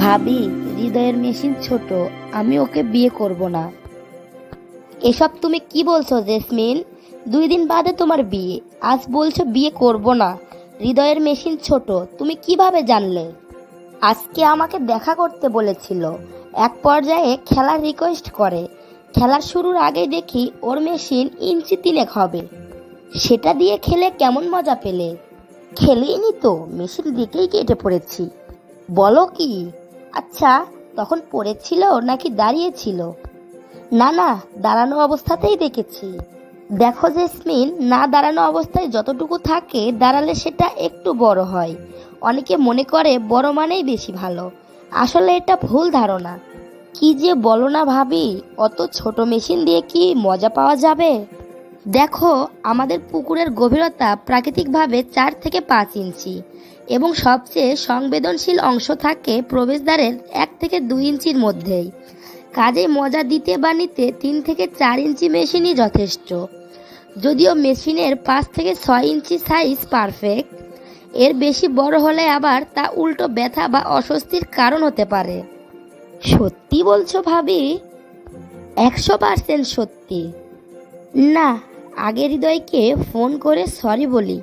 ভাবি, হৃদয়ের মেশিন ছোট, আমি ওকে বিয়ে করব না। এসব তুমি কি বলছো জেসমিন? 2 দিন বাদে তোমার বিয়ে, আজ বলছো বিয়ে করব না। হৃদয়ের মেশিন ছোট, তুমি কিভাবে জানলে? আজকে আমাকে দেখা করতে বলেছিল। এক পর্যায়ে খেলার রিকোয়েস্ট করে। খেলার শুরুর আগে দেখি ওর মেশিন ইঞ্চি 3 হবে। সেটা দিয়ে খেলে কেমন মজা পেলে? খেলেইনি তো, মেশিন দিকেই কেটে পড়েছি। বলো কি? আচ্ছা, তখন পড়েছিল নাকি দাঁড়িয়েছিল? না না, দাঁড়ানো অবস্থাতেই দেখেছি। দেখো জেসমিন, না দাঁড়ানো অবস্থায় যতটুকু থাকে, দাঁড়ালে সেটা একটু বড় হয়। অনেকে মনে করে বড় মানেই বেশি ভালো। আসলে এটা ভুল ধারণা। কি যে বলো না ভাবি, অত ছোট মেশিন দিয়ে কি মজা পাওয়া যাবে? দেখো, আমাদের পুকুরের গভীরতা প্রাকৃতিকভাবে 4 থেকে 5 ইঞ্চি এবং সবচেয়ে সংবেদনশীল অংশ থাকে প্রবেশদ্বারের 1 থেকে 2 ইঞ্চির মধ্যেই। কাজে মজা দিতে বা নিতে 3 থেকে 4 ইঞ্চি মেশিনই যথেষ্ট। যদিও মেশিনের 5 থেকে 6 ইঞ্চি সাইজ পারফেক্ট। এর বেশি বড় হলে আবার তা উল্টো ব্যথা বা অস্বস্তির কারণ হতে পারে। সত্যি বলছো ভাবি? 100% সত্যি। না, আগে হৃদয়কে ফোন করে সরি বলি।